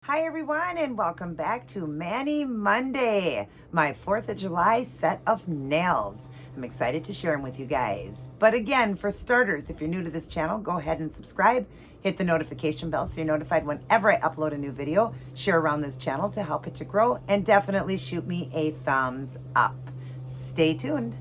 Hi everyone, and welcome back to Manny Monday, my 4th of July set of nails. I'm excited to share them with you guys. But again, for starters, if you're new to this channel, go ahead and subscribe. Hit the notification bell so you're notified whenever I upload a new video. Share around this channel to help it to grow, and definitely shoot me a thumbs up. Stay tuned.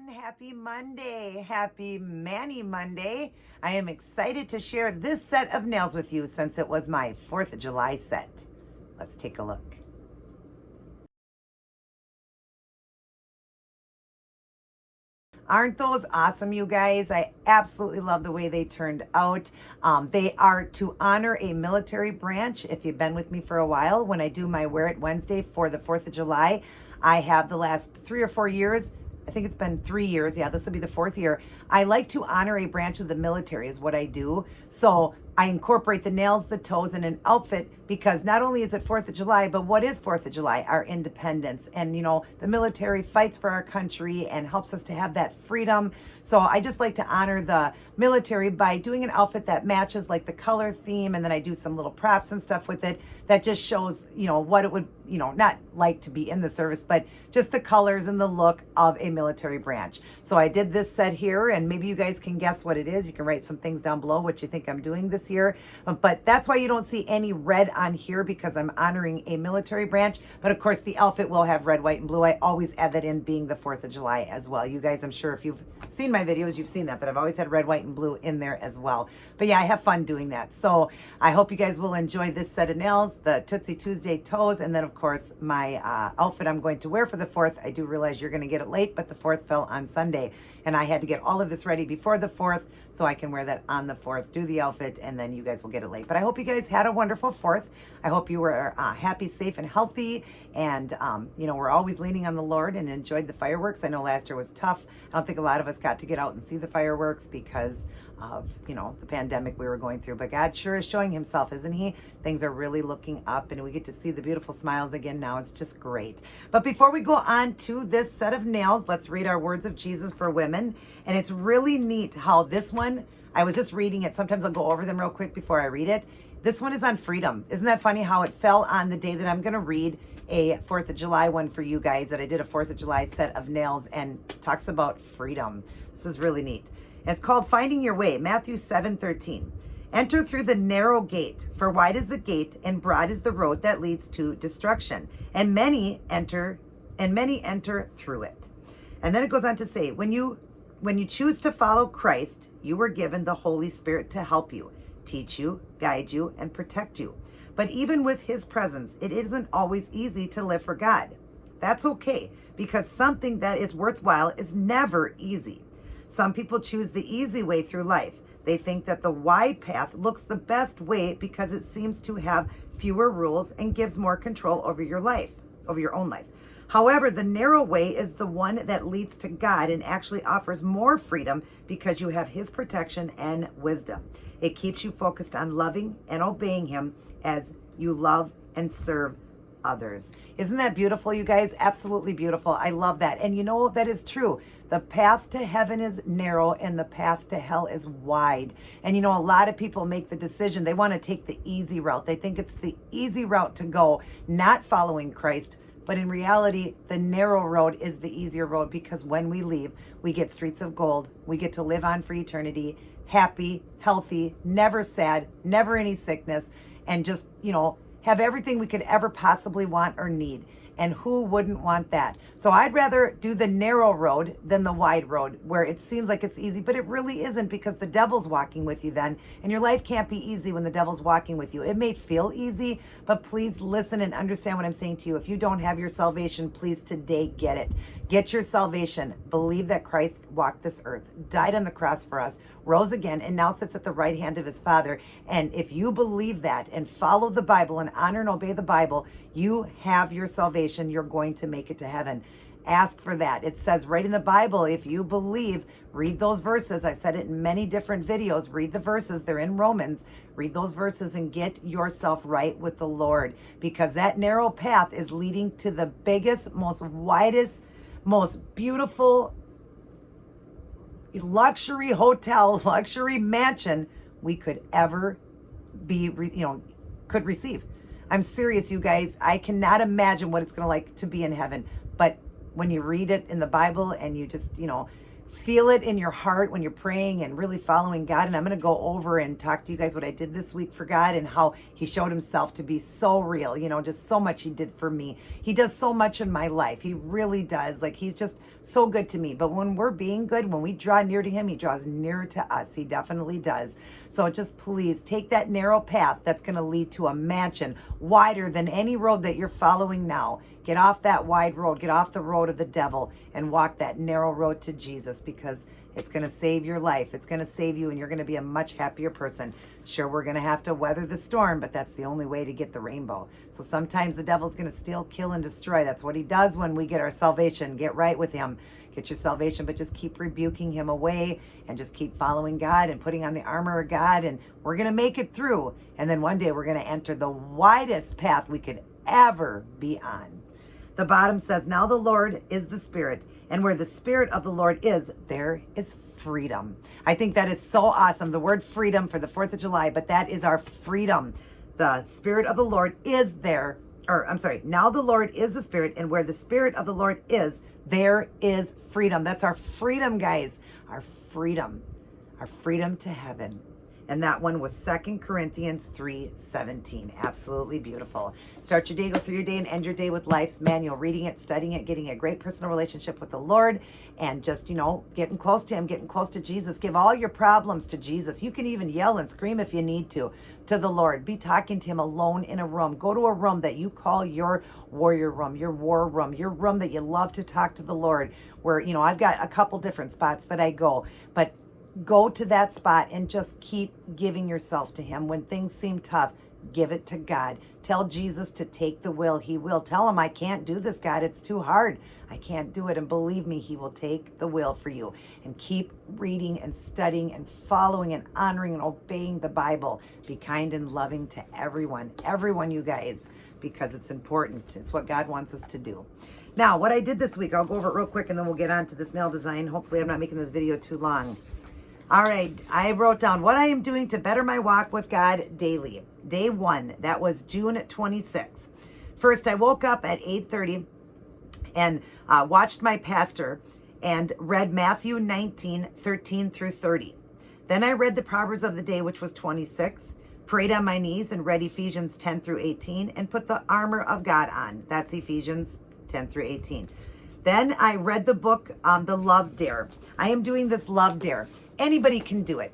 Happy Monday. Happy Manny Monday. I am excited to share this set of nails with you since it was my 4th of July set. Let's take a look. Aren't those awesome, you guys? I absolutely love the way they turned out. They are to honor a military branch. If you've been with me for a while, when I do my Wear It Wednesday for the 4th of July, I have the last 3 or 4 years. I think it's been 3 years. Yeah, this will be the 4th year. I like to honor a branch of the military is what I do. So I incorporate the nails, the toes, and an outfit because not only is it 4th of July, but what is 4th of July? Our independence. And, you know, the military fights for our country and helps us to have that freedom. So I just like to honor the military by doing an outfit that matches like the color theme. And then I do some little props and stuff with it that just shows, you know, what it would, you know, not like to be in the service, but just the colors and the look of a military branch. So I did this set here, and maybe you guys can guess what it is. You can write some things down below what you think I'm doing this year. But that's why you don't see any red on here, because I'm honoring a military branch. But of course the outfit will have red, white, and blue. I always add that in, being the 4th of July as well. You guys, I'm sure if you've seen my videos, you've seen that I've always had red, white, and blue in there as well. But yeah, I have fun doing that. So I hope you guys will enjoy this set of nails, the Tootsie Tuesday toes, and then of course my outfit I'm going to wear for the 4th. I do realize you're going to get it late, but the 4th fell on Sunday, and I had to get all of this ready before the 4th so I can wear that on the 4th, do the outfit, and then you guys will get it late. But I hope you guys had a wonderful 4th. I hope you were happy, safe, and healthy, and you know, we're always leaning on the Lord, and enjoyed the fireworks. I know last year was tough. I don't think a lot of us got to get out and see the fireworks because of, you know, the pandemic we were going through. But God sure is showing himself, isn't he? Things are really looking up, and we get to see the beautiful smiles again now. It's just great. But before we go on to this set of nails, let's read our words of Jesus for women. And it's really neat how this one, I was just reading it. Sometimes I'll go over them real quick before I read it. This one is on freedom. Isn't that funny how it fell on the day that I'm going to read a 4th of July one for you guys, that I did a 4th of July set of nails and talks about freedom. This is really neat. It's called Finding Your Way, Matthew 7:13. Enter through the narrow gate, for wide is the gate and broad is the road that leads to destruction, and many enter through it. And then it goes on to say, when you choose to follow Christ, you were given the Holy Spirit to help you, teach you, guide you, and protect you. But even with his presence, it isn't always easy to live for God. That's okay, because something that is worthwhile is never easy. Some people choose the easy way through life. They think that the wide path looks the best way because it seems to have fewer rules and gives more control over your life, over your own life. However, the narrow way is the one that leads to God and actually offers more freedom because you have his protection and wisdom. It keeps you focused on loving and obeying him as you love and serve others. Isn't that beautiful, you guys? Absolutely beautiful. I love that. And you know, that is true. The path to heaven is narrow and the path to hell is wide. And you know, a lot of people make the decision, they want to take the easy route. They think it's the easy route to go, not following Christ. But in reality, the narrow road is the easier road, because when we leave, we get streets of gold. We get to live on for eternity, happy, healthy, never sad, never any sickness, and just, you know, have everything we could ever possibly want or need. And who wouldn't want that? So I'd rather do the narrow road than the wide road, where it seems like it's easy, but it really isn't, because the devil's walking with you then. And your life can't be easy when the devil's walking with you. It may feel easy, but please listen and understand what I'm saying to you. If you don't have your salvation, please today get it. Get your salvation. Believe that Christ walked this earth, died on the cross for us, rose again, and now sits at the right hand of his Father. And if you believe that and follow the Bible and honor and obey the Bible, you have your salvation. You're going to make it to heaven. Ask for that. It says right in the Bible, if you believe, read those verses. I've said it in many different videos. Read the verses. They're in Romans. Read those verses and get yourself right with the Lord, because that narrow path is leading to the biggest, most widest, most beautiful luxury hotel, luxury mansion we could ever be, could receive. I'm serious, you guys. I cannot imagine what it's going to like to be in heaven. But when you read it in the Bible and you just, feel it in your heart when you're praying and really following God. And I'm going to go over and talk to you guys what I did this week for God and how he showed himself to be so real, just so much he did for me. He does so much in my life. He really does. Like, he's just so good to me. But when we're being good, when we draw near to him, he draws nearer to us. He definitely does. So just please take that narrow path that's going to lead to a mansion wider than any road that you're following now. Get off that wide road. Get off the road of the devil and walk that narrow road to Jesus, because it's going to save your life. It's going to save you, and you're going to be a much happier person. Sure, we're going to have to weather the storm, but that's the only way to get the rainbow. So sometimes the devil's going to steal, kill, and destroy. That's what he does when we get our salvation. Get right with him. Get your salvation, but just keep rebuking him away and just keep following God and putting on the armor of God, and we're going to make it through. And then one day we're going to enter the widest path we could ever be on. The bottom says, now the Lord is the Spirit, and where the Spirit of the Lord is, there is freedom. I think that is so awesome. The word freedom for the 4th of July, but that is our freedom. The Spirit of the Lord is there, now the Lord is the Spirit, and where the Spirit of the Lord is, there is freedom. That's our freedom, guys. Our freedom to heaven. And that one was 2 Corinthians 3:17. Absolutely beautiful. Start your day, go through your day, and end your day with life's manual. Reading it, studying it, getting a great personal relationship with the Lord, and just, getting close to him, getting close to Jesus. Give all your problems to Jesus. You can even yell and scream if you need to the Lord. Be talking to him alone in a room. Go to a room that you call your warrior room, your war room, your room that you love to talk to the Lord, where, I've got a couple different spots that I go, but go to that spot and just keep giving yourself to him. When things seem tough, give it to God. Tell Jesus to take the will. He will. Tell him, I can't do this, God. It's too hard. I can't do it. And believe me, he will take the will for you. And keep reading and studying and following and honoring and obeying the Bible. Be kind and loving to everyone, you guys, because it's important. It's what God wants us to do. Now, what I did this week, I'll go over it real quick and then we'll get on to this nail design. Hopefully I'm not making this video too long. All right, I wrote down what I am doing to better my walk with God daily. Day 1, that was June 26th. First, I woke up at 8:30 and watched my pastor and read Matthew 19:13 through 30. Then I read the Proverbs of the day, which was 26, prayed on my knees and read Ephesians 10 through 18, and put the armor of God on. That's Ephesians 10 through 18. Then I read the book, The Love Dare. I am doing this Love Dare. Anybody can do it.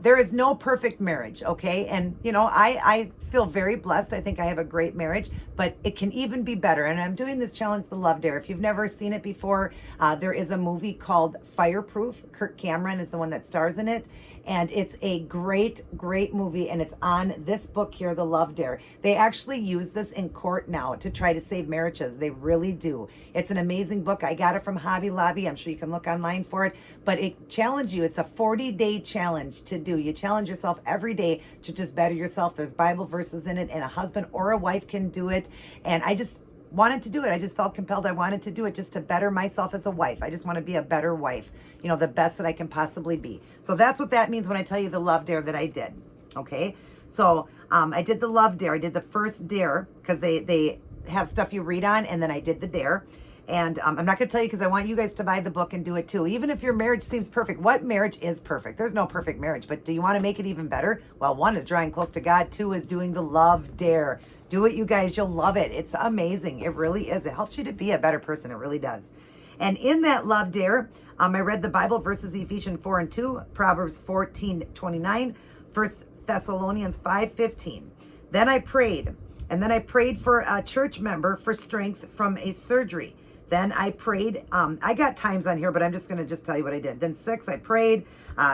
There is no perfect marriage, okay? And, I feel very blessed. I think I have a great marriage, but it can even be better. And I'm doing this challenge, The Love Dare. If you've never seen it before, there is a movie called Fireproof. Kirk Cameron is the one that stars in it. And it's a great, great movie. And it's on this book here, The Love Dare. They actually use this in court now to try to save marriages. They really do. It's an amazing book. I got it from Hobby Lobby. I'm sure you can look online for it. But it challenges you. It's a 40-day challenge to do. You challenge yourself every day to just better yourself. There's Bible verses in it, and a husband or a wife can do it. And I just wanted to do it. I just felt compelled. I wanted to do it just to better myself as a wife. I just want to be a better wife, the best that I can possibly be. So that's what that means when I tell you the Love Dare that I did. Okay. So I did the Love Dare. I did the first dare because they have stuff you read on, and then I did the dare. And I'm not going to tell you because I want you guys to buy the book and do it too. Even if your marriage seems perfect, what marriage is perfect? There's no perfect marriage, but do you want to make it even better? Well, 1 is drawing close to God. 2 is doing the Love Dare. Do it, you guys. You'll love it. It's amazing. It really is. It helps you to be a better person. It really does. And in that Love Dare, I read the Bible verses, Ephesians 4:2, Proverbs 14:29, 1 Thessalonians 5:15. Then I prayed. And then I prayed for a church member for strength from a surgery. Then I prayed. I got times on here, but I'm just going to tell you what I did. Then 6, I prayed.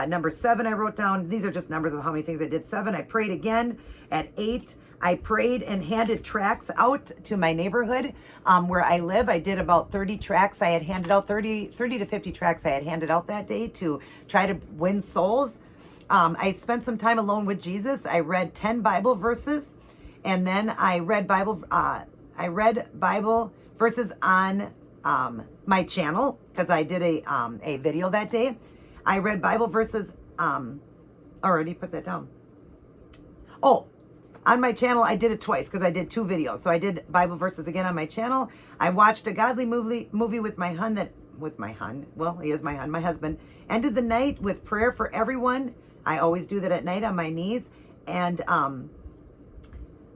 Number 7, I wrote down. These are just numbers of how many things I did. 7, I prayed again. At 8, I prayed and handed tracts out to my neighborhood where I live. I did about 30 tracts. I had handed out 30 to 50 tracts I had handed out that day to try to win souls. I spent some time alone with Jesus. I read 10 Bible verses, and then I read Bible verses on my channel because I did a video that day. I read Bible verses. Already put that down. Oh, on my channel, I did it twice because I did 2 videos. So I did Bible verses again on my channel. I watched a godly movie with my husband. Well, he is my husband. Ended the night with prayer for everyone. I always do that at night on my knees, and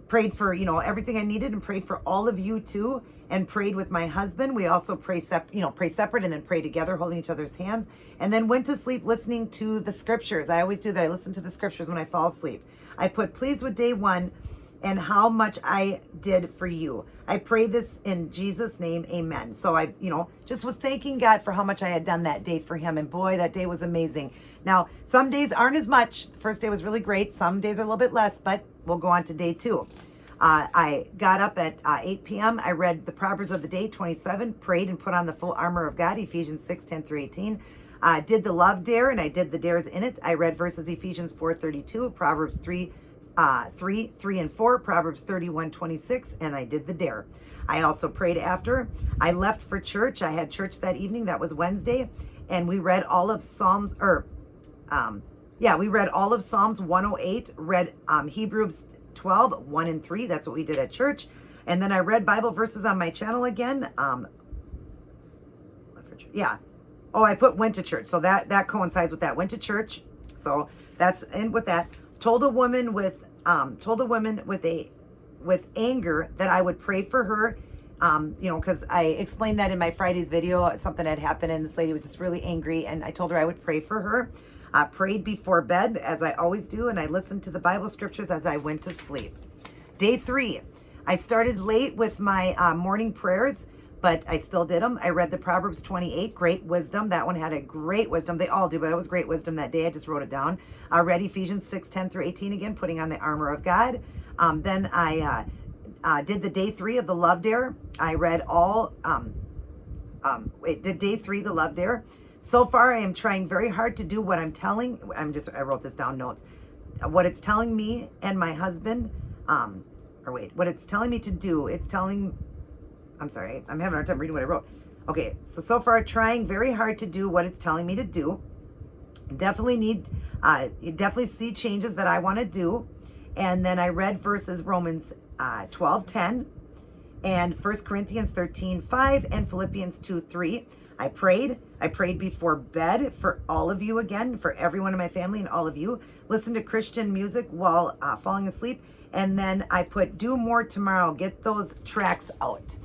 prayed for everything I needed, and prayed for all of you too, and prayed with my husband. We also pray separate and then pray together, holding each other's hands, and then went to sleep listening to the scriptures. I always do that. I listen to the scriptures when I fall asleep. I put pleased with day 1 and how much I did for you. I pray this in Jesus' name, amen. So I, just was thanking God for how much I had done that day for him. And boy, that day was amazing. Now, some days aren't as much. The first day was really great. Some days are a little bit less, but we'll go on to day 2. I got up at 8 p.m. I read the Proverbs of the day, 27, prayed and put on the full armor of God, Ephesians 6, 10 through 18. Did the love dare, and I did the dares in it. I read verses Ephesians 4:32, Proverbs 3 and 4, Proverbs 31:26, and I did the dare. I also prayed after. I left for church. I had church that evening. That was Wednesday, and we read all of Psalms. We read all of Psalms 108. Read Hebrews 12, 1 and 3. That's what we did at church. And then I read Bible verses on my channel again. I went to church. So that coincides with that. Went to church. So that's in with that. Told a woman with anger that I would pray for her. Because I explained that in my Friday's video, something had happened and this lady was just really angry, and I told her I would pray for her. Prayed before bed, as I always do, and I listened to the Bible scriptures as I went to sleep. Day 3, I started late with my morning prayers, but I still did them. I read the Proverbs 28, great wisdom. That one had a great wisdom. They all do, but it was great wisdom that day. I just wrote it down. I read Ephesians 6, 10 through 18 again, putting on the armor of God. Then I did the day 3 of the love dare. I read did day 3, the love dare. So far, I am trying very hard to do what I wrote this down, notes. What it's telling me and my husband, what it's telling me to do, I'm sorry, I'm having a hard time reading what I wrote. Okay, so far, trying very hard to do what it's telling me to do. You definitely see changes that I want to do. And then I read verses Romans 12:10 and 1 Corinthians 13:5 and Philippians 2:3. I prayed before bed for all of you again, for everyone in my family and all of you. Listened to Christian music while falling asleep. And then I put do more tomorrow. Get those tracks out.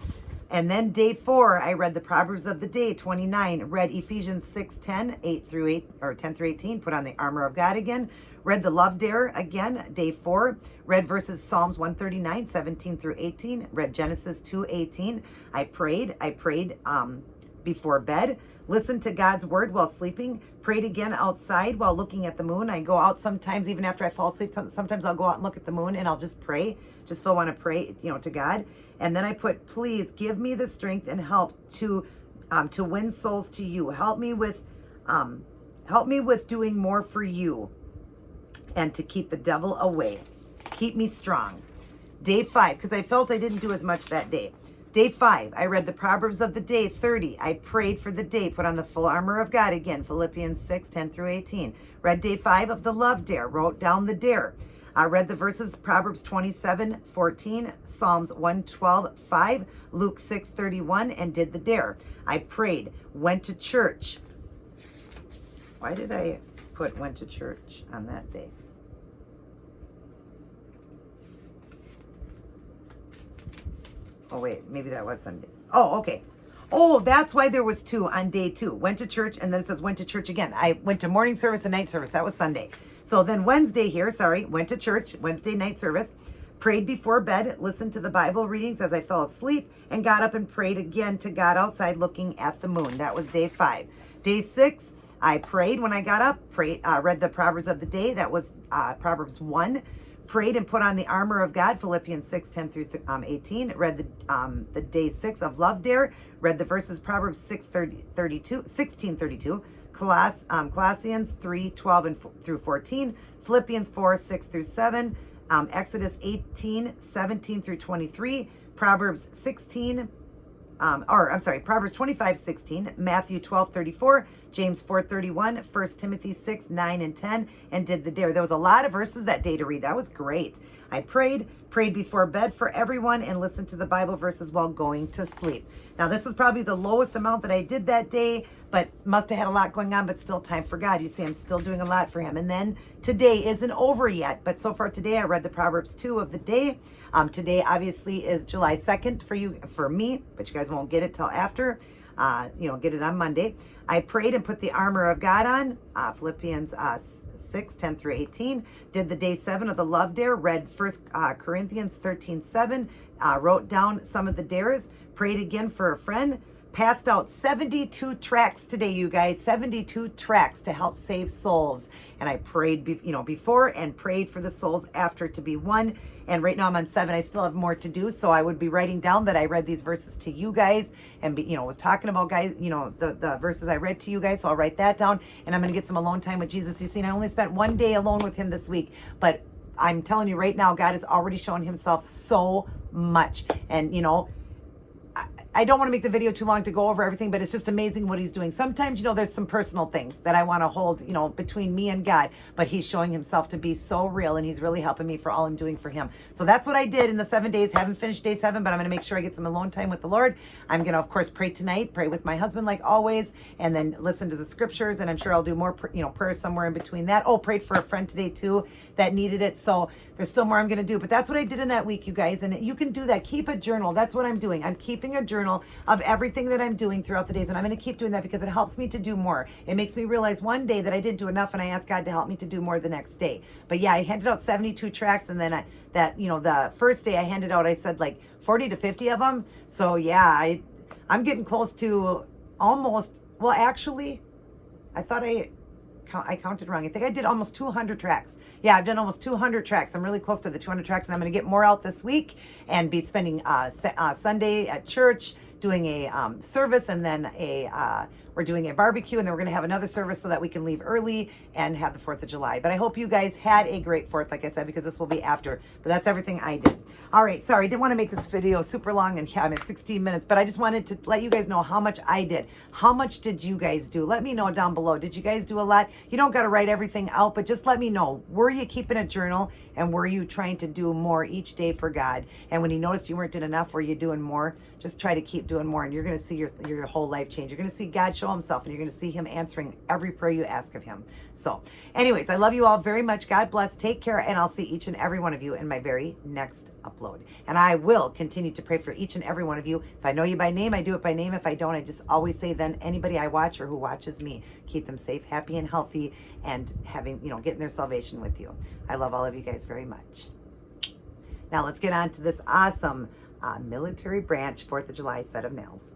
And then day 4, I read the Proverbs of the day, 29. Read Ephesians 6:10, 10 through 18. Put on the armor of God again. Read the love dare again, day 4. Read verses Psalms 139, 17 through 18. Read Genesis 2:18. I prayed before bed. Listened to God's word while sleeping. Prayed again outside while looking at the moon. I go out sometimes, even after I fall asleep. Sometimes I'll go out and look at the moon and I'll just pray. Just want to pray, to God. And then I put, please give me the strength and help to win souls to you. Help me with doing more for you and to keep the devil away. Keep me strong. Day 5, because I felt I didn't do as much that day. Day 5, I read the Proverbs of the day, 30. I prayed for the day, put on the full armor of God again, Philippians 6, 10 through 18. Read day 5 of the love dare, wrote down the dare. I read the verses, Proverbs 27, 14, Psalms 112, 5, Luke 6, 31, and did the dare. I prayed, went to church. Why did I put went to church on that day? Oh, wait, maybe that was Sunday. Oh, okay. Oh, that's why there was 2 on day 2. Went to church, and then it says went to church again. I went to morning service and night service. That was Sunday. So then Wednesday went to church, Wednesday night service, prayed before bed, listened to the Bible readings as I fell asleep, and got up and prayed again to God outside looking at the moon. That was day 5. Day 6, I prayed when I got up, read the Proverbs of the day. That was Proverbs 1. prayed and put on the armor of God, Philippians 6:10 through 18. Read the day 6 of Love Dare. Read the verses Proverbs 16:32. Colossians 3:12 through 14. Philippians 4:6 through 7. Exodus 18:17 through 23. Proverbs 25:16, Matthew 12:34, James 4:31, 1 Timothy 6:9 and 10, and did the dare. There was a lot of verses that day to read. That was great. I prayed before bed for everyone, and listened to the Bible verses while going to sleep. Now, this was probably the lowest amount that I did that day, but must have had a lot going on, but still time for God. You see, I'm still doing a lot for him. And then today isn't over yet, but so far today, I read the Proverbs 2 of the day. Today, obviously, is July 2nd for me, but you guys won't get it till after. Get it on Monday. I prayed and put the armor of God on, Philippians 6:10 through 18. Did the day 7 of the Love Dare, read 1 Corinthians 13:7, wrote down some of the dares, prayed again for a friend, passed out 72 tracts today, you guys, 72 tracts to help save souls. And I prayed, before and prayed for the souls after to be won. And right now I'm on 7. I still have more to do. So I would be writing down that I read these verses to you guys and was talking about guys, the verses I read to you guys. So I'll write that down, and I'm going to get some alone time with Jesus. You see, I only spent 1 day alone with him this week, but I'm telling you right now, God has already shown himself so much. And, I don't want to make the video too long to go over everything, but it's just amazing what he's doing. Sometimes, there's some personal things that I want to hold, between me and God, but he's showing himself to be so real, and he's really helping me for all I'm doing for him. So that's what I did in the 7 days. Haven't finished day 7, but I'm going to make sure I get some alone time with the Lord. I'm going to, of course, pray tonight, pray with my husband like always, and then listen to the scriptures. And I'm sure I'll do more, prayers somewhere in between that. Oh, prayed for a friend today too that needed it. So there's still more I'm going to do, but that's what I did in that week, you guys. And you can do that. Keep a journal. That's what I'm doing. I'm keeping a journal of everything that I'm doing throughout the days. And I'm going to keep doing that because it helps me to do more. It makes me realize one day that I didn't do enough, and I asked God to help me to do more the next day. But yeah, I handed out 72 tracts, and then the first day I handed out, I said like 40 to 50 of them. So yeah, I'm getting close to almost, well, actually, I thought I counted wrong. I think I did almost 200 tracks. Yeah, I've done almost 200 tracks. I'm really close to the 200 tracks, and I'm going to get more out this week and be spending Sunday at church doing a service, and then we're doing a barbecue, and then we're going to have another service so that we can leave early and have the 4th of July. But I hope you guys had a great 4th, like I said, because this will be after. But that's everything I did. All right, sorry, I didn't want to make this video super long, and I'm at 16 minutes, but I just wanted to let you guys know how much I did. How much did you guys do? Let me know down below. Did you guys do a lot? You don't got to write everything out, but just let me know. Were you keeping a journal, and were you trying to do more each day for God? And when you noticed you weren't doing enough, were you doing more? Just try to keep doing more, and you're going to see your whole life change. You're going to see God show himself, and you're going to see him answering every prayer you ask of him. So anyways, I love you all very much. God bless. Take care, and I'll see each and every one of you in my very next upload. And I will continue to pray for each and every one of you. If I know you by name, I do it by name. If I don't, I just always say then anybody I watch or who watches me, keep them safe, happy, and healthy, and having, getting their salvation with you. I love all of you guys very much. Now let's get on to this awesome military branch 4th of July set of nails.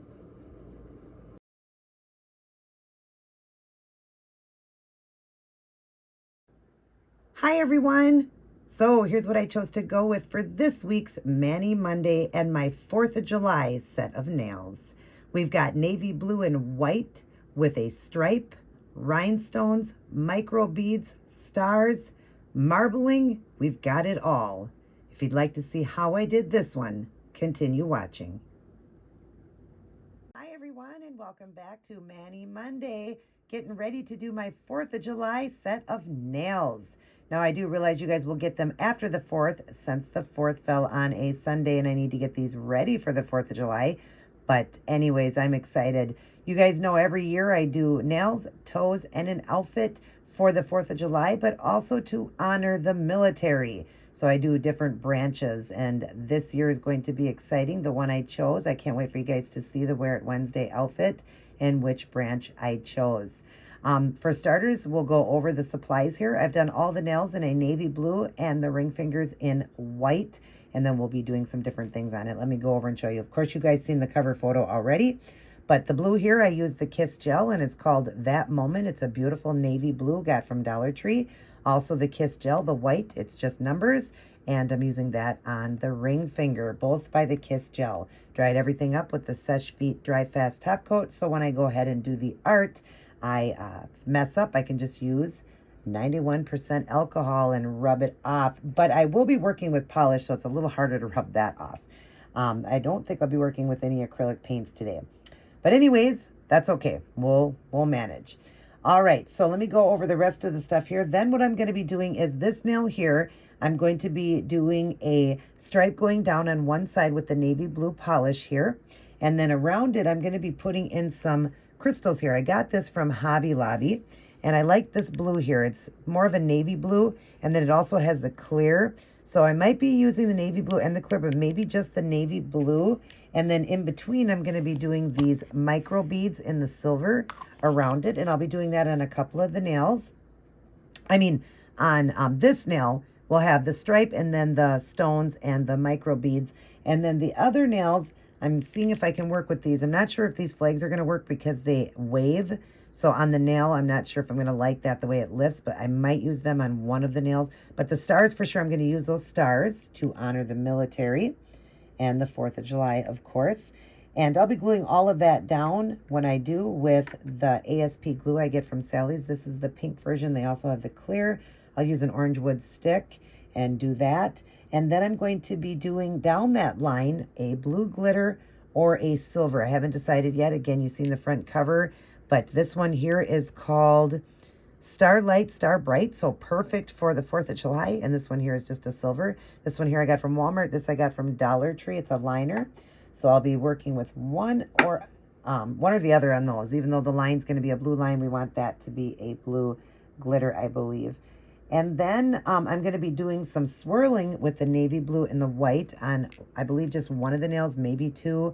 Hi everyone. So here's what I chose to go with for this week's Mani Monday and my 4th of July set of nails. We've got navy blue and white with a stripe, rhinestones, micro beads, stars, marbling. We've got it all. If you'd like to see how I did this one, continue watching. Hi everyone, and welcome back to Mani Monday. Getting ready to do my 4th of July set of nails. Now, I do realize you guys will get them after the 4th, since the 4th fell on a Sunday, and I need to get these ready for the 4th of July. But anyways, I'm excited. You guys know every year I do nails, toes, and an outfit for the 4th of July, but also to honor the military. So I do different branches, and this year is going to be exciting. The one I chose, I can't wait for you guys to see the Wear It Wednesday outfit and which branch I chose. For starters, we'll go over the supplies here. I've done all the nails in a navy blue and the ring fingers in white, and then we'll be doing some different things on it. Let me go over and show you. Of course, you guys seen the cover photo already, but the blue here, I used the Kiss Gel, and it's called That Moment. It's a beautiful navy blue, got from Dollar Tree. Also the Kiss Gel, the white, it's just numbers. And I'm using that on the ring finger, both by the Kiss Gel. Dried everything up with the Seche Vite Dry Fast Top Coat. So when I go ahead and do the art, I mess up, I can just use 91% alcohol and rub it off. But I will be working with polish, so it's a little harder to rub that off. I don't think I'll be working with any acrylic paints today. But anyways, that's okay. We'll manage. All right, so let me go over the rest of the stuff here. Then what I'm going to be doing is this nail here, I'm going to be doing a stripe going down on one side with the navy blue polish here. And then around it, I'm going to be putting in some crystals here. I got this from Hobby Lobby, and I like this blue here. It's more of a navy blue, and then it also has the clear. So I might be using the navy blue and the clear, but maybe just the navy blue. And then in between, I'm going to be doing these micro beads in the silver around it. And I'll be doing that on a couple of the nails. I mean, on this nail, we'll have the stripe and then the stones and the micro beads. And then the other nails, I'm seeing if I can work with these. I'm not sure if these flags are going to work because they wave. So on the nail, I'm not sure if I'm going to like that the way it lifts, but I might use them on one of the nails. But the stars, for sure, I'm going to use those stars to honor the military and the 4th of July, of course. And I'll be gluing all of that down when I do with the ASP glue I get from Sally's. This is the pink version. They also have the clear. I'll use an orange wood stick and do that. And then I'm going to be doing down that line a blue glitter or a silver. I haven't decided yet. Again, you've seen the front cover. But this one here is called Starlight Star Bright, so perfect for the 4th of July. And this one here is just a silver. This one here I got from Walmart. This I got from Dollar Tree. It's a liner. So I'll be working with one or the other on those. Even though the line's going to be a blue line, we want that to be a blue glitter, I believe. And then I'm going to be doing some swirling with the navy blue and the white on, I believe, just one of the nails, maybe two.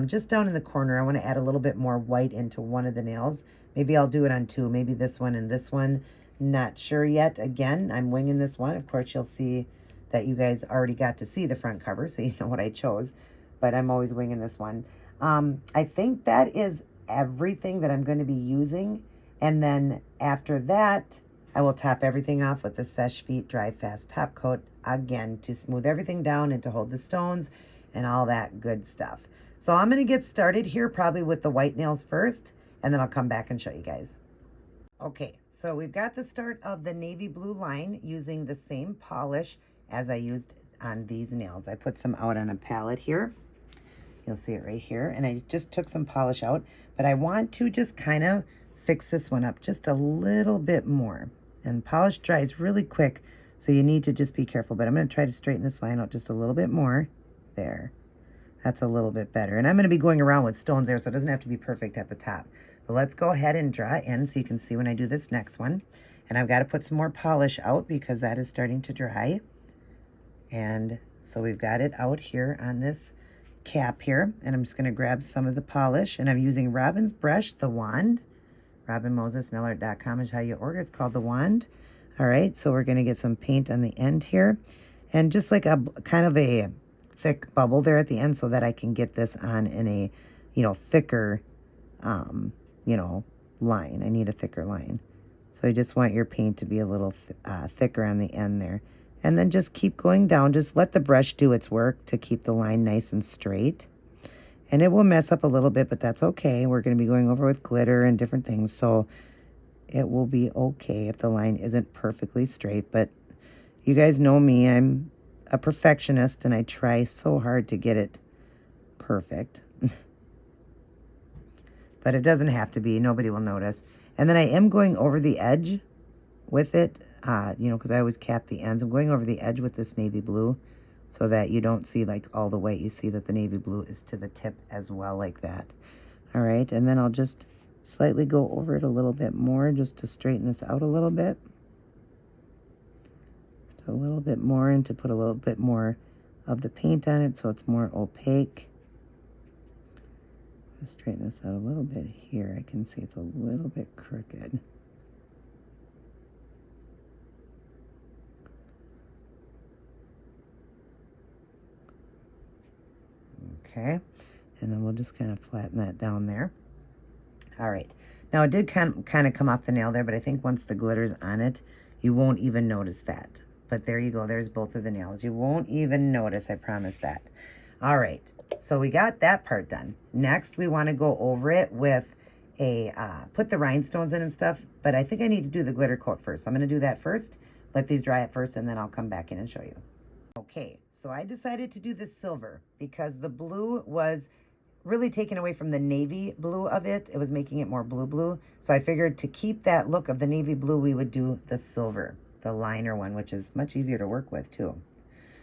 Just down in the corner, I want to add a little bit more white into one of the nails. Maybe I'll do it on two, maybe this one and this one. Not sure yet. Again, I'm winging this one. Of course, you'll see that you guys already got to see the front cover, so you know what I chose. But I'm always winging this one. I think that is everything that I'm going to be using. And then after that, I will top everything off with the Seche Vite Dry Fast Top Coat again to smooth everything down and to hold the stones and all that good stuff. So I'm going to get started here probably with the white nails first, and then I'll come back and show you guys. Okay, so we've got the start of the navy blue line using the same polish as I used on these nails. I put some out on a palette here. You'll see it right here. And I just took some polish out, but I want to just kind of fix this one up just a little bit more. And polish dries really quick, so you need to just be careful. But I'm going to try to straighten this line out just a little bit more. There. That's a little bit better. And I'm going to be going around with stones there, so it doesn't have to be perfect at the top. But let's go ahead and draw in so you can see when I do this next one. And I've got to put some more polish out because that is starting to dry. And so we've got it out here on this cap here. And I'm just going to grab some of the polish. And I'm using Robin's brush, the wand. RobinMosesNailArt.com is how you order. It's called the wand. All right, so we're going to get some paint on the end here. And just like a kind of a thick bubble there at the end so that I can get this on in a, thicker, line. I need a thicker line. So you just want your paint to be a little thicker on the end there. And then just keep going down. Just let the brush do its work to keep the line nice and straight. And it will mess up a little bit, but that's okay. We're going to be going over with glitter and different things, so it will be okay if the line isn't perfectly straight. But you guys know me. I'm a perfectionist, and I try so hard to get it perfect. But it doesn't have to be. Nobody will notice. And then I am going over the edge with it, because I always cap the ends. I'm going over the edge with this navy blue so that you don't see like all the way. You see that the navy blue is to the tip as well, like that. All right, and then I'll just slightly go over it a little bit more just to straighten this out a little bit. Just a little bit more, and to put a little bit more of the paint on it so it's more opaque. I'll straighten this out a little bit here. I can see it's a little bit crooked. Okay, and then we'll just kind of flatten that down there. All right, now it did kind of come off the nail there, but I think once the glitter's on it, You won't even notice that. But there you go. There's both of the nails. You won't even notice, I promise that. All right. So we got that part done. Next, we want to go over it with a, put the rhinestones in and stuff. But I think I need to do the glitter coat first. So I'm going to do that first. Let these dry up first, and then I'll come back in and show you. Okay. So I decided to do the silver because the blue was really taken away from the navy blue of it. It was making it more blue. So I figured to keep that look of the navy blue, we would do the silver, the liner one, which is much easier to work with too.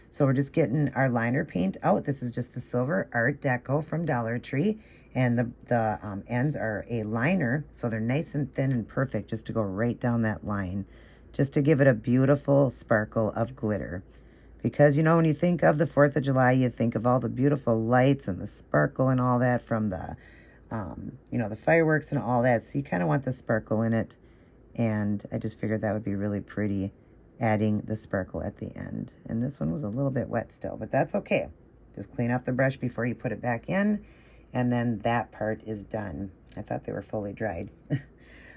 So we're just getting our liner paint out. This is just the silver Art Deco from Dollar Tree. And the ends are a liner, so they're nice and thin and perfect just to go right down that line, just to give it a beautiful sparkle of glitter. Because, you know, when you think of the 4th of July, you think of all the beautiful lights and the sparkle and all that from the, you know, the fireworks and all that. So you kind of want the sparkle in it. And I just figured that would be really pretty, adding the sparkle at the end. And this one was a little bit wet still, but that's okay. Just clean off the brush before you put it back in. And then that part is done. I thought they were fully dried.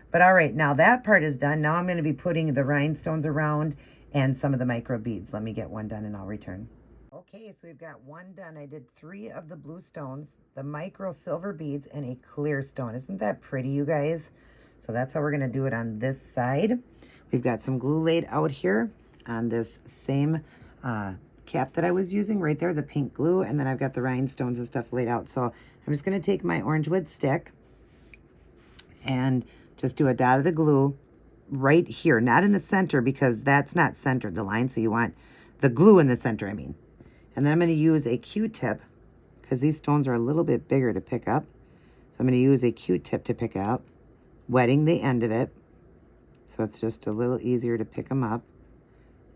But all right, now that part is done. Now I'm going to be putting the rhinestones around and some of the micro beads. Let me get one done and I'll return. Okay, so we've got one done. I did 3 of the blue stones, the micro silver beads, and a clear stone. Isn't that pretty, you guys? So that's how we're going to do it on this side. We've got some glue laid out here on this same cap that I was using right there, the pink glue, and then I've got the rhinestones and stuff laid out. So I'm just going to take my orange wood stick and just do a dot of the glue right here, not in the center because that's not centered, the line. So you want the glue in the center, I mean. And then I'm going to use a Q-tip because these stones are a little bit bigger to pick up. So I'm going to use a Q-tip to pick it up, wetting the end of it. So it's just a little easier to pick them up.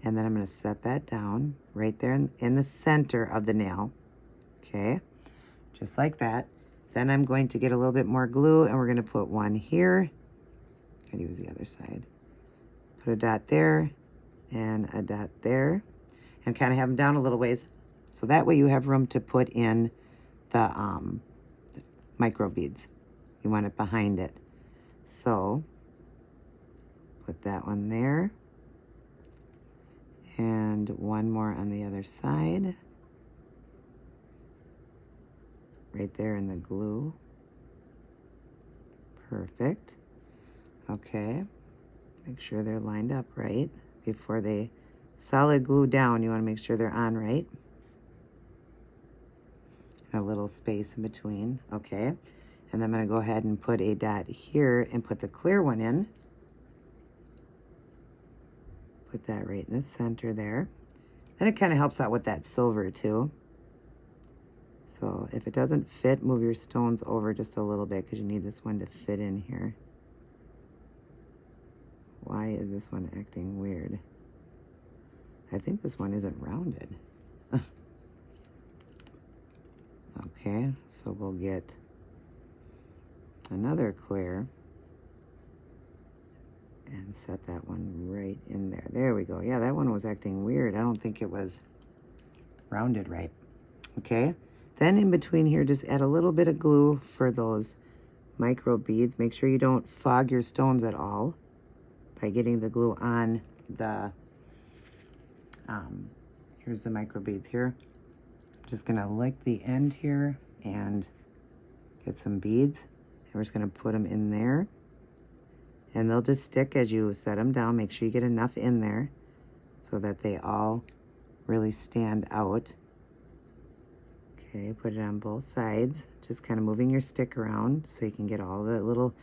And then I'm going to set that down right there in the center of the nail. Okay, just like that. Then I'm going to get a little bit more glue and we're going to put one here. I'll use the other side. Put a dot there and a dot there. And kind of have them down a little ways. So that way you have room to put in the micro beads. You want it behind it. So put that one there. And one more on the other side. Right there in the glue. Perfect. Okay. Make sure they're lined up right before they solid glue down. You want to make sure they're on right. A little space in between. Okay. And then I'm going to go ahead and put a dot here and put the clear one in. Put that right in the center there. And it kind of helps out with that silver too. So if it doesn't fit, move your stones over just a little bit because you need this one to fit in here. Why is this one acting weird? I think this one isn't rounded. Okay, so we'll get another clear and set that one right in there. There we go. Yeah, that one was acting weird. I don't think it was rounded right. Okay, then in between here, just add a little bit of glue for those micro beads. Make sure you don't fog your stones at all by getting the glue on the, here's the micro beads here. Just gonna lick the end here and get some beads. And we're just gonna put them in there. And they'll just stick as you set them down. Make sure you get enough in there so that they all really stand out. Okay, put it on both sides. Just kind of moving your stick around so you can get all the little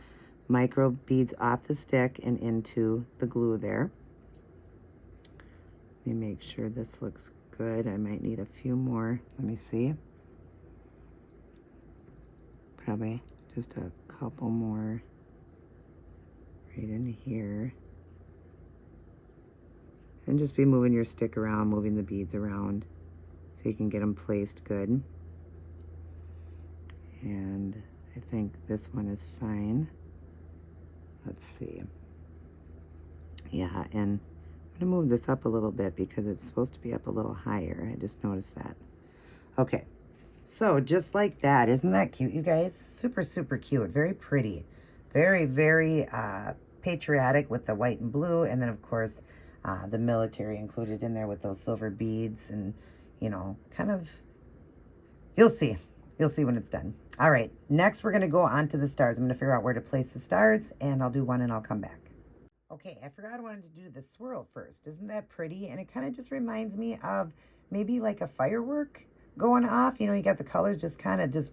micro beads off the stick and into the glue there. Let me make sure this looks good. I might need a few more. Let me see. Probably just a couple more right in here. And just be moving your stick around, moving the beads around so you can get them placed good. And I think this one is fine. Let's see. Yeah, and I'm gonna move this up a little bit because it's supposed to be up a little higher. I just noticed that. Okay, so just like that. Isn't that cute, you guys? Super, super cute. Very pretty. Very, very patriotic with the white and blue, and then of course the military included in there with those silver beads, and you know, kind of, you'll see when it's done. All right, next we're going to go on to the stars. I'm going to figure out where to place the stars, and I'll do one and I'll come back. Okay, I forgot I wanted to do the swirl first. Isn't that pretty? And it kind of just reminds me of maybe like a firework going off. You know, you got the colors just kind of just,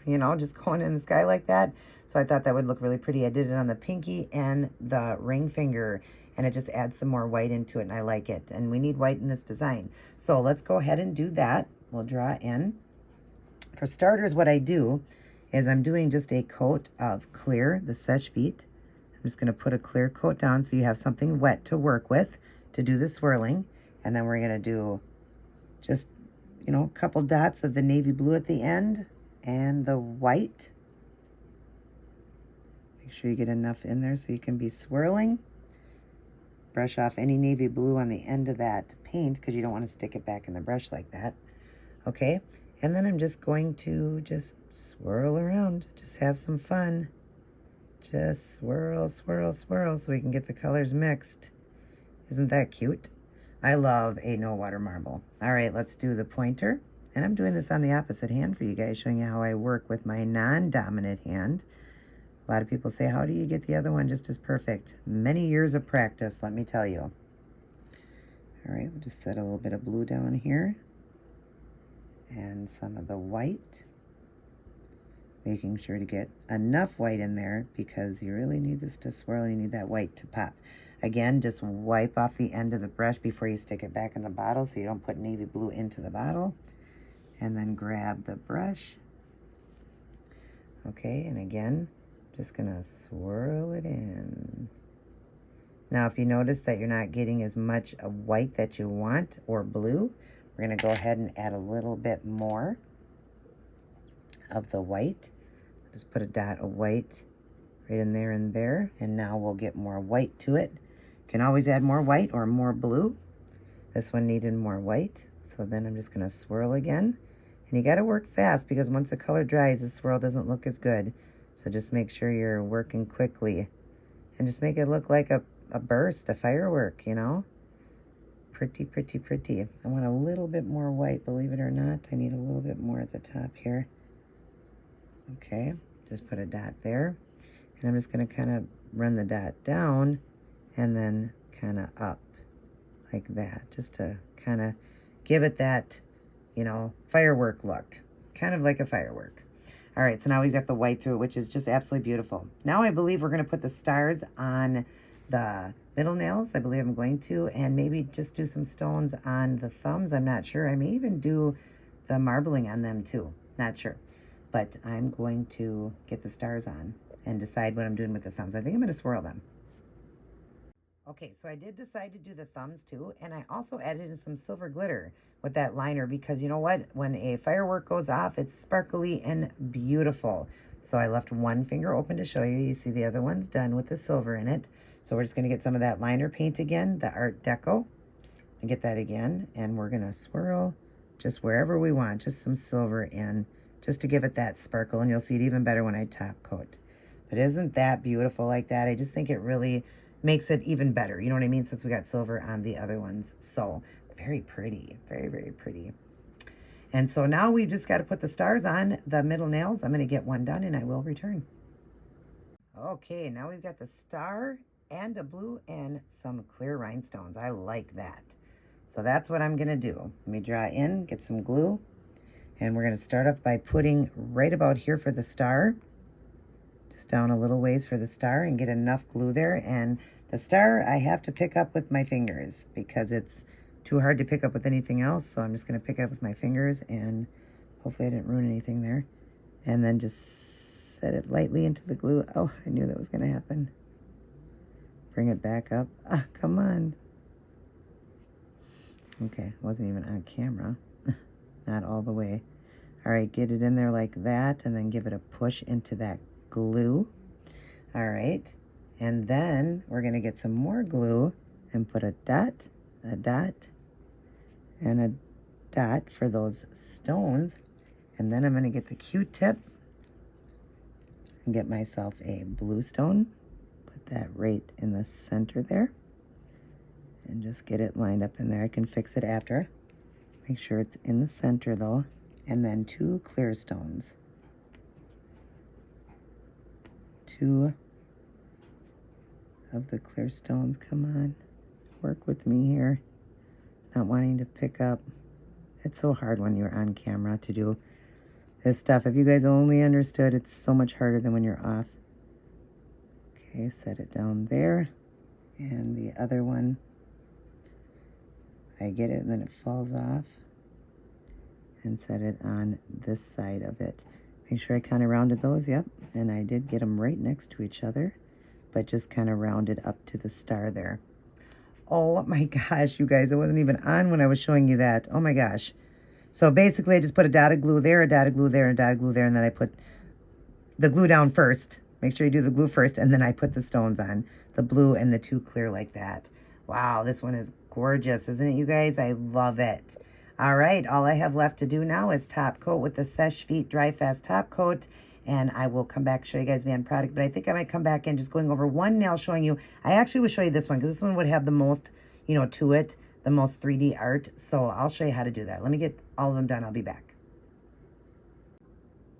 you know, just going in the sky like that. So I thought that would look really pretty. I did it on the pinky and the ring finger, and it just adds some more white into it, and I like it. And we need white in this design. So let's go ahead and do that. We'll draw in. For starters, what I do is I'm doing just a coat of clear, the Seche Vite. I'm just going to put a clear coat down so you have something wet to work with to do the swirling. And then we're going to do just, you know, a couple dots of the navy blue at the end and the white. Make sure you get enough in there so you can be swirling. Brush off any navy blue on the end of that paint because you don't want to stick it back in the brush like that. Okay, and then I'm just going to just swirl around. Just have some fun. Just swirl, swirl, swirl so we can get the colors mixed. Isn't that cute? I love a no water marble. All right, let's do the pointer. And I'm doing this on the opposite hand for you guys, showing you how I work with my non-dominant hand. A lot of people say, how do you get the other one just as perfect? Many years of practice, let me tell you. All right, we'll just set a little bit of blue down here. And some of the white. Making sure to get enough white in there because you really need this to swirl and you need that white to pop. Again, just wipe off the end of the brush before you stick it back in the bottle so you don't put navy blue into the bottle. And then grab the brush. Okay, and again, just gonna swirl it in. Now, if you notice that you're not getting as much of white that you want or blue, we're gonna go ahead and add a little bit more of the white. Just put a dot of white right in there and there, and now we'll get more white to it. You can always add more white or more blue. This one needed more white, so then I'm just gonna swirl again. And you gotta work fast because once the color dries, the swirl doesn't look as good. So just make sure you're working quickly and just make it look like a burst, a firework, you know? Pretty, pretty, pretty. I want a little bit more white, believe it or not. I need a little bit more at the top here. Okay, just put a dot there. And I'm just gonna kind of run the dot down and then kind of up like that, just to kind of give it that, you know, firework look, kind of like a firework. All right, so now we've got the white through it, which is just absolutely beautiful. Now I believe we're gonna put the stars on the middle nails. I believe I'm going to, and maybe just do some stones on the thumbs. I'm not sure. I may even do the marbling on them too. Not sure. But I'm going to get the stars on and decide what I'm doing with the thumbs. I think I'm gonna swirl them. Okay, so I did decide to do the thumbs too, and I also added in some silver glitter with that liner because you know what? When a firework goes off, it's sparkly and beautiful. So I left one finger open to show you. You see the other one's done with the silver in it. So we're just gonna get some of that liner paint again, the Art Deco, and get that again, and we're gonna swirl just wherever we want, just some silver in, just to give it that sparkle, and you'll see it even better when I top coat. But isn't that beautiful like that? I just think it really makes it even better, you know what I mean, since we got silver on the other ones. So very pretty, very, very pretty. And so now we've just got to put the stars on the middle nails. I'm going to get one done and I will return. Okay, now we've got the star and a blue and some clear rhinestones. I like that. So that's what I'm going to do. Let me draw in, get some glue, and we're going to start off by putting right about here for the star. Just down a little ways for the star and get enough glue there. And the star I have to pick up with my fingers because it's too hard to pick up with anything else. So I'm just going to pick it up with my fingers, and hopefully I didn't ruin anything there. And then just set it lightly into the glue. Oh, I knew that was going to happen. Bring it back up. Ah, come on. Okay, wasn't even on camera. Not all the way. All right, get it in there like that, and then give it a push into that glue. All right, and then we're gonna get some more glue and put a dot, and a dot for those stones. And then I'm gonna get the Q-tip and get myself a blue stone. Put that right in the center there. And just get it lined up in there. I can fix it after. Make sure it's in the center though. And then 2 clear stones. 2 of the clear stones. Come on, work with me here. Not wanting to pick up. It's so hard when you're on camera to do this stuff. If you guys only understood, it's so much harder than when you're off. Okay, set it down there. And the other one, I get it and then it falls off. And set it on this side of it. Make sure I kind of rounded those, yep. And I did get them right next to each other, but just kind of rounded up to the star there. Oh my gosh, you guys, it wasn't even on when I was showing you that. Oh my gosh. So basically I just put a dot of glue there, a dot of glue there, a dot of glue there, and then I put the glue down first. Make sure you do the glue first, and then I put the stones on, the blue and the 2 clear like that. Wow, this one is gorgeous, isn't it, you guys? I love it. All right, all I have left to do now is top coat with the Seche Vite Dry Fast top coat, and I will come back, show you guys the end product, but I think I might come back in just going over one nail, showing you, I actually will show you this one, because this one would have the most, you know, to it, the most 3D art, so I'll show you how to do that. Let me get all of them done, I'll be back.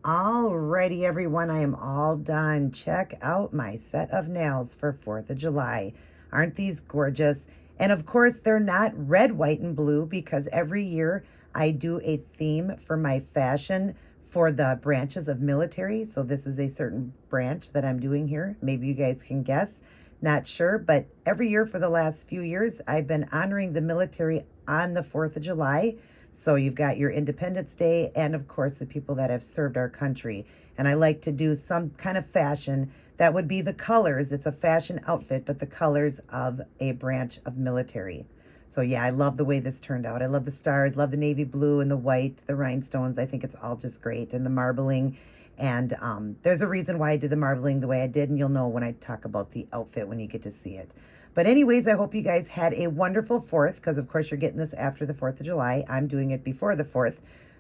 Alrighty, everyone, I am all done. Check out my set of nails for 4th of July. Aren't these gorgeous? And of course, they're not red, white, and blue, because every year I do a theme for my fashion for the branches of military. So this is a certain branch that I'm doing here. Maybe you guys can guess. Not sure, but every year for the last few years, I've been honoring the military on the 4th of July. So you've got your Independence Day and, of course, the people that have served our country. And I like to do some kind of fashion that would be the colors. It's a fashion outfit, but the colors of a branch of military. So yeah, I love the way this turned out. I love the stars, love the navy blue and the white, the rhinestones. I think it's all just great. And the marbling. And there's a reason why I did the marbling the way I did. And you'll know when I talk about the outfit when you get to see it. But anyways, I hope you guys had a wonderful 4th, because of course you're getting this after the 4th of July. I'm doing it before the 4th,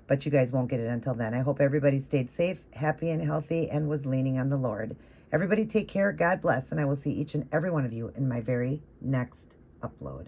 but you guys won't get it until then. I hope everybody stayed safe, happy, and healthy, and was leaning on the Lord. Everybody take care, God bless, and I will see each and every one of you in my very next upload.